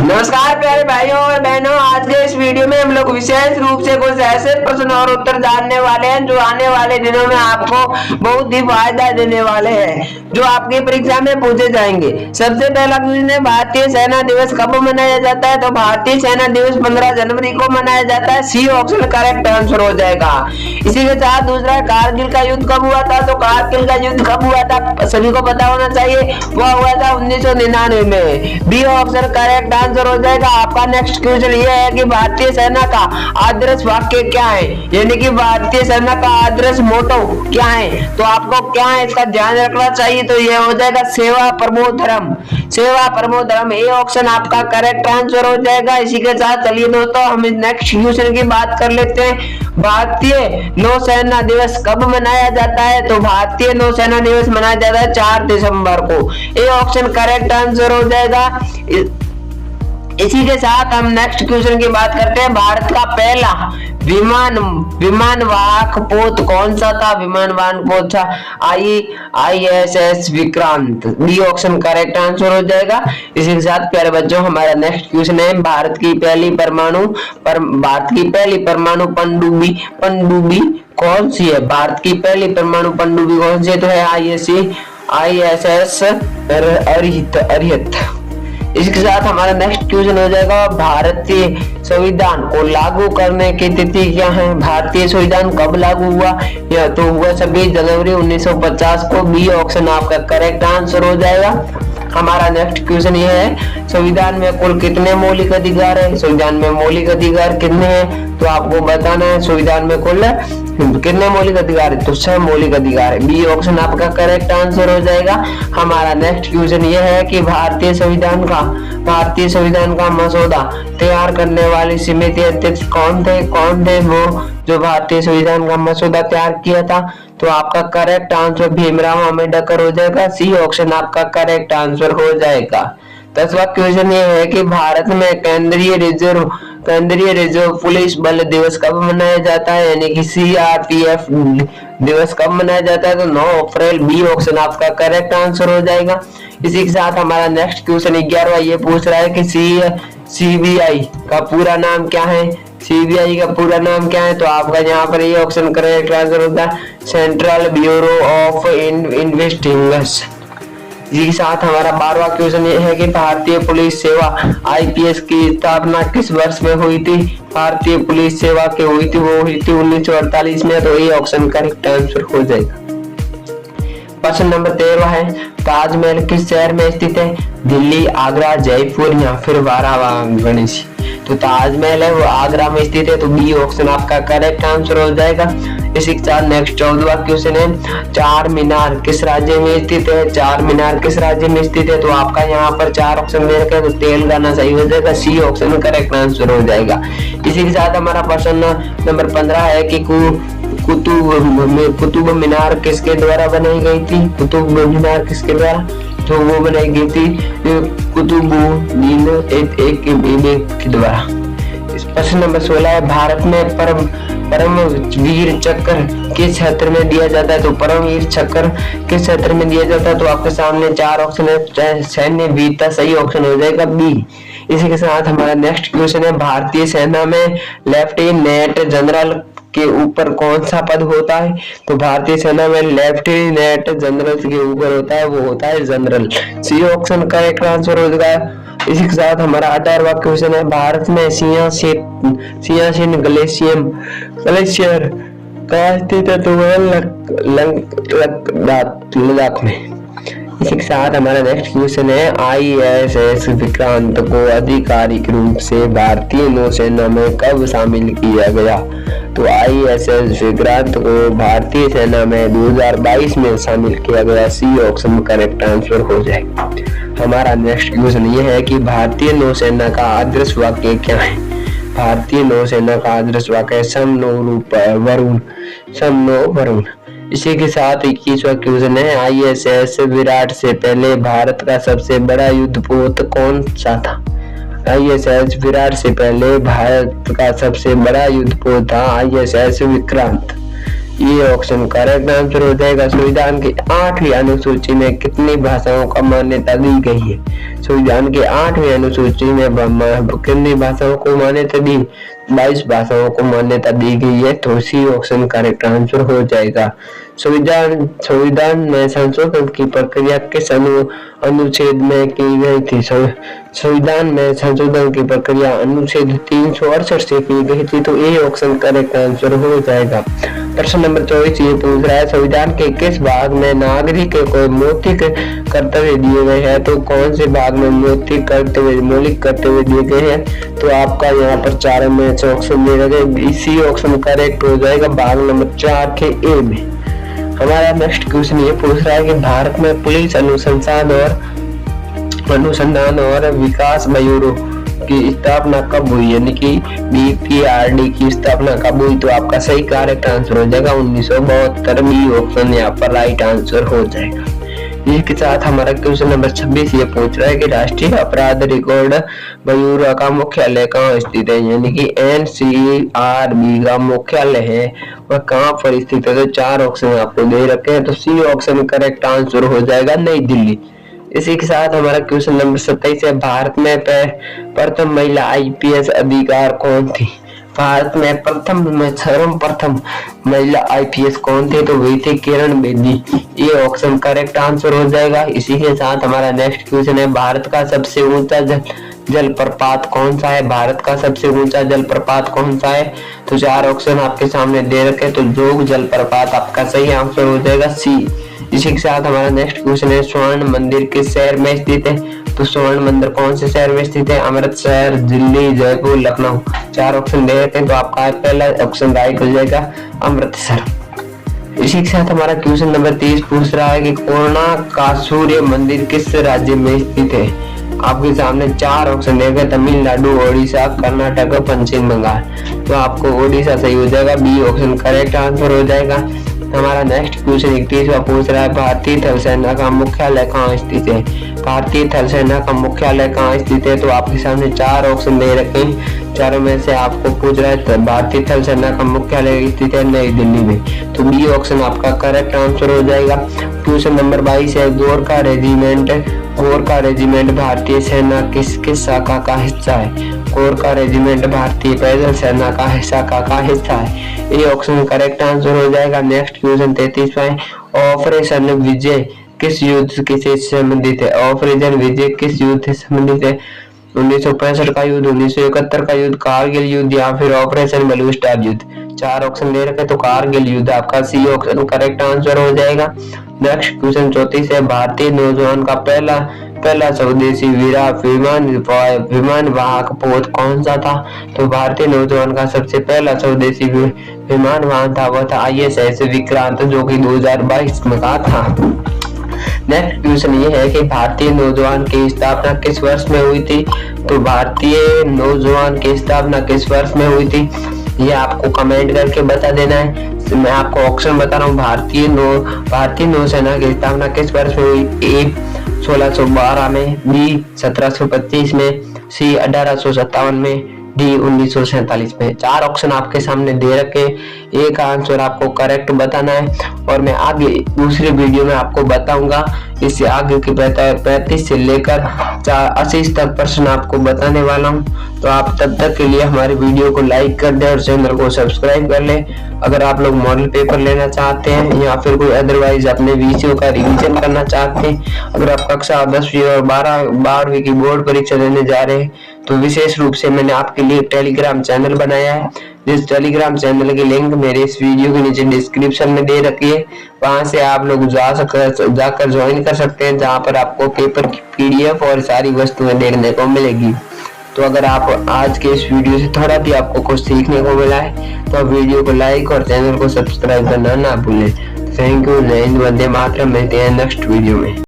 नमस्कार प्यारे भाइयों और बहनों, आज के इस वीडियो में हम लोग विशेष रूप से कुछ ऐसे प्रश्न और उत्तर जानने वाले हैं जो आने वाले दिनों में आपको बहुत ही फायदा देने वाले हैं, जो आपकी परीक्षा में पूछे जाएंगे। सबसे पहला क्वेश्चन है, भारतीय सेना दिवस कब मनाया जाता है? तो भारतीय सेना दिवस 15 जनवरी को मनाया जाता है। सी ऑप्शन करेक्ट आंसर हो जाएगा। इसी के साथ दूसरा, कारगिल का युद्ध कब हुआ था? तो कारगिल का युद्ध कब हुआ था सभी को पता होना चाहिए, वह हुआ था 1999 में। बी ऑप्शन करेक्ट आंसर हो जाएगा। आपका नेक्स्ट क्वेश्चन ये है कि भारतीय सेना का आदर्श वाक्य क्या है, यानी कि भारतीय सेना का आदर्श मोटो क्या है? तो आपको क्या है इसका ध्यान रखना चाहिए, तो ये हो जाएगा सेवा परमो धर्म। सेवा परमो धर्म, ये ऑप्शन आपका करेक्ट आंसर हो जाएगा। इसी के साथ चलिए दोस्तों हम नेक्स्ट क्वेश्चन की बात कर लेते हैं। भारतीय नौसेना दिवस कब मनाया जाता है? तो भारतीय नौसेना दिवस मनाया जाता है 4 दिसंबर को। ये ऑप्शन करेक्ट आंसर हो जाएगा। इसी के साथ हम नेक्स्ट क्वेश्चन की बात करते हैं। भारत का पहला विमान वाहक पोत कौन सा था? विमान वाहक पोत था ISS Vikrant. B option correct answer हो जाएगा। इसी के साथ प्यारे बच्चों हमारा नेक्स्ट क्वेश्चन है, भारत की पहली परमाणु पनडुब्बी कौन सी है? भारत की पहली परमाणु पनडुब्बी कौन सी है? तो है ISS अरिहंत। इसके साथ हमारा नेक्स्ट क्वेश्चन हो जाएगा, भारतीय संविधान को लागू करने की तिथि क्या है? भारतीय संविधान कब लागू हुआ? यह तो हुआ 26 जनवरी 1950 को। बी ऑप्शन आपका करेक्ट आंसर हो जाएगा। हमारा नेक्स्ट क्वेश्चन ये है, संविधान में कुल कितने मौलिक अधिकार है? संविधान में मौलिक अधिकार कितने हैं? तो आपको बताना है संविधान में कुल कितने मौलिक अधिकार है? तो 6 मौलिक अधिकार है। बी ऑप्शन आपका करेक्ट आंसर हो जाएगा। हमारा नेक्स्ट क्वेश्चन ये है कि भारतीय संविधान का मसौदा तैयार करने वाली समिति अध्यक्ष कौन थे वो जो भारतीय संविधान का मसौदा तैयार किया था? तो आपका करेक्ट आंसर भीमराव अम्बेडकर हो जाएगा। सी ऑप्शन आपका करेक्ट आंसर हो जाएगा। 10वां क्वेश्चन ये है कि भारत में केंद्रीय रिजर्व पुलिस बल दिवस कब मनाया जाता है, यानी कि CRPF दिवस कब मनाया जाता है? तो 9 अप्रैल। बी ऑप्शन आपका करेक्ट आंसर हो जाएगा। इसी के साथ हमारा नेक्स्ट क्वेश्चन 11वां ये पूछ रहा है कि CBI का पूरा नाम क्या है? CBI का पूरा नाम क्या है? तो आपका यहाँ पर ये ऑप्शन करेक्ट आंसर होता है सेंट्रल ब्यूरो ऑफ इन्वेस्टिगेशन। इसी के साथ हमारा 12वां क्वेश्चन ये है कि भारतीय पुलिस सेवा IPS की स्थापना किस वर्ष में हुई थी? भारतीय पुलिस सेवा वो हुई थी 1948 में। तो ये ऑप्शन करेक्ट आंसर हो जाएगा। प्रश्न नंबर 13 है, ताजमहल किस शहर में स्थित है? दिल्ली, आगरा, जयपुर या फिर वाराणसी? तो ताजमहल है वो आगरा में स्थित है। तो बी ऑप्शन आपका करेक्ट आंसर हो जाएगा। इसी के साथ नेक्स्ट 14वां क्वेश्चन है, चार मीनार किस राज्य में स्थित है? चार मीनार किस राज्य में स्थित है? तो आपका यहाँ पर 4 ऑप्शन दे रखे हैं, तो तेलंगाना सही हो जाएगा। सी ऑप्शन करेक्ट आंसर हो जाएगा। इसी के साथ हमारा प्रश्न नंबर 15 है कि कुतुब मीनार किसके द्वारा बनाई गई थी? कुतुब मीनार किसके द्वारा? तो वो बनाई गई थी कुतुबुद्दीन ऐबक के द्वारा। प्रश्न नंबर 16 है, भारत में परमवीर चक्र किस क्षेत्र में दिया जाता है? तो परमवीर चक्र किस क्षेत्र में दिया जाता है? तो आपके सामने 4 ऑप्शन है, सैन्य वीरता सही ऑप्शन हो जाएगा बी। इसी के साथ हमारा नेक्स्ट क्वेश्चन है, भारतीय सेना में लेफ्टिनेंट जनरल के ऊपर कौन सा पद होता है? तो भारतीय सेना में लेफ्टिनेंट जनरल के ऊपर होता है वो होता है general. C option correct answer हो जाएगा। इसी के साथ हमारा 18वां क्वेश्चन है, भारत में सियाचिन ग्लेशियर कहाँ स्थित है? तो वह लद्दाख में। इसी के साथ हमारा नेक्स्ट क्वेश्चन है, ISS विक्रांत को आधिकारिक रूप से भारतीय नौसेना में कब शामिल किया गया? तो ISS विक्रांत को भारतीय सेना में 2022 में शामिल किया गया। सी ऑप्शन करेक्ट आंसर हो जाएगा। हमारा नेक्स्ट क्वेश्चन ये है कि भारतीय नौसेना का आदर्श वाक्य क्या है? भारतीय नौसेना का आदर्श वाक्य सम नो वरुण। इसी के साथ 21वां क्वेश्चन है, ISS विराट से पहले भारत का सबसे बड़ा युद्धपोत कौन सा था? ISS विराट से पहले भारत का सबसे बड़ा युद्धपोत था ISS विक्रांत। ये ऑप्शन करेक्ट आंसर हो जाएगा। संविधान की 8वीं अनुसूची में कितनी भाषाओं का मान्यता दी गई है? संविधान की 8वीं अनुसूची में कितनी भाषाओं को मान्यता दी? 22 भाषाओं को मान्यता दी गई है, तो सी ऑप्शन करेक्ट आंसर हो जाएगा। संविधान में संशोधन की प्रक्रिया किस अनुच्छेद में की गई थी? संविधान में संशोधन की प्रक्रिया अनुच्छेद 368 से की गई थी, तो ये ऑप्शन करेक्ट आंसर हो जाएगा। प्रश्न नंबर 24 ये पूछ रहा है, संविधान के किस भाग में नागरिक को मौलिक कर्तव्य दिए गए हैं? तो कौन से भाग में मौलिक कर्तव्य दिए गए हैं? तो आपका यहाँ पर 4 में ऑप्शन दे रखे, इसी ऑप्शन करेक्ट हो जाएगा भाग नंबर 4 के ए में। हमारा नेक्स्ट क्वेश्चन ये पूछ रहा है कि भारत में पुलिस अनुसंधान और विकास ब्यूरो की स्थापना कब हुई, यानी कि BPRD की स्थापना कब हुई? तो आपका सही करेक्ट आंसर हो जाएगा 1972। बी ऑप्शन यहाँ पर राइट आंसर हो जाएगा। इसके साथ हमारा क्वेश्चन नंबर 26 ये पूछ रहा है कि राष्ट्रीय अपराध रिकॉर्ड ब्यूरो का मुख्यालय कहाँ स्थित है, यानी कि NCRB का मुख्यालय है वह कहाँ पर स्थित है? तो 4 ऑप्शन आपको दे रखे हैं, तो सी ऑप्शन करेक्ट आंसर हो जाएगा नई दिल्ली। इसी के साथ हमारा क्वेश्चन नंबर 27 है, भारत में प्रथम महिला IPS अधिकारी कौन थी? भारत में सर्वप्रथम महिला IPS कौन थे? तो वही थे किरण बेदी। ये ऑप्शन करेक्ट आंसर हो जाएगा। इसी के साथ हमारा नेक्स्ट क्वेश्चन है, भारत का सबसे ऊंचा जलप्रपात कौन सा है? भारत का सबसे ऊंचा जलप्रपात कौन सा है? तो 4 ऑप्शन आपके सामने दे रखे, तो जोग जलप्रपात आपका सही आंसर हो जाएगा सी। इसी के साथ हमारा नेक्स्ट क्वेश्चन है, स्वर्ण मंदिर किस शहर में स्थित है? तो स्वर्ण मंदिर कौन से शहर में स्थित है? अमृतसर, दिल्ली, जयपुर, लखनऊ। 4 ऑप्शन दे रखे हैं, तो आपका पहला ऑप्शन राइट हो जाएगा अमृतसर। इसी के साथ हमारा क्वेश्चन नंबर 30 पूछ रहा है कि कोणार्क का सूर्य मंदिर किस राज्य में स्थित है? आपके सामने 4 ऑप्शन देगा, तमिलनाडु, ओडिशा, कर्नाटक और पश्चिम बंगाल। तो आपको ओडिशा सही हो जाएगा, बी ऑप्शन करेक्ट आंसर हो जाएगा। हमारा नेक्स्ट क्वेश्चन 31वां पूछ रहा है, भारतीय थल सेना का मुख्यालय कहाँ स्थित है? भारतीय थल सेना का मुख्यालय कहाँ स्थित है? तो आपके सामने 4 ऑप्शन दे रखे हैं, चारों में से आपको पूछ रहा है भारतीय थल सेना का मुख्यालय स्थित है नई दिल्ली में, तो बी ऑप्शन आपका करेक्ट आंसर हो जाएगा। क्वेश्चन नंबर 22 है, गोरखा रेजिमेंट भारतीय सेना किस शाखा का हिस्सा है? गोरखा रेजिमेंट भारतीय पैदल सेना का शाखा का हिस्सा है। ये ऑप्शन करेक्ट आंसर हो जाएगा। नेक्स्ट क्वेश्चन 33वां है, ऑपरेशन विजय किस युद्ध से संबंधित है? ऑपरेशन विजय किस युद्ध से संबंधित है? 1965 का युद्ध, 1971 का युद्ध, कारगिल युद्ध या फिर ऑपरेशन ब्लू स्टार युद्ध। 4 ऑप्शन दे रखे, तो कारगिल युद्ध आपका सी ऑप्शन करेक्ट आंसर हो जाएगा। नेक्स्ट क्वेश्चन 34 है, भारतीय नौजवान का पहला स्वदेशी विमान वाहक पोत कौन सा था? तो भारतीय नौजवान का सबसे पहला स्वदेशी विमान वाहन था वह था ISS विक्रांत, जो कि 2022 में का था। नेक्स्ट क्वेश्चन ये है कि भारतीय नौजवान की स्थापना किस वर्ष में हुई थी? तो भारतीय नौजवान की स्थापना किस वर्ष में हुई थी? ये आपको कमेंट करके बता देना है। मैं आपको ऑप्शन बता रहा हूँ, भारतीय नौसेना की स्थापना किस वर्ष में हुई? ए 1612 में, बी 1725 में, सी 1857 में, डी 1947 में। 4 ऑप्शन आपके सामने दे रखे, एक आंसर आपको करेक्ट बताना है और मैं आगे दूसरे वीडियो में आपको बताऊंगा। इससे आगे के 35 से लेकर 80 तक प्रश्न आपको बताने वाला हूं। तो आप तब तक के लिए हमारे वीडियो को लाइक कर दें और चैनल को सब्सक्राइब कर लें। अगर आप लोग मॉडल पेपर लेना चाहते हैं या फिर कोई अदरवाइज अपने विषयों का रिवीजन करना चाहते हैं, अगर आप कक्षा 10वीं और 12वीं की बोर्ड परीक्षा देने जा रहे हैं, तो विशेष रूप से मैंने आपके लिए टेलीग्राम चैनल बनाया है। जिस टेलीग्राम चैनल की लिंक मेरे इस वीडियो के नीचे डिस्क्रिप्शन में दे रखी है, वहां से आप लोग जाकर ज्वाइन कर सकते हैं, जहां पर आपको पेपर की PDF और सारी वस्तुएं देखने को मिलेगी। तो अगर आप आज के इस वीडियो से थोड़ा भी आपको कुछ सीखने को मिला है, तो आप वीडियो को लाइक और चैनल को सब्सक्राइब करना ना भूलें। Thank you. जय हिंद, वंदे मातरम। मिलते हैं नेक्स्ट वीडियो में।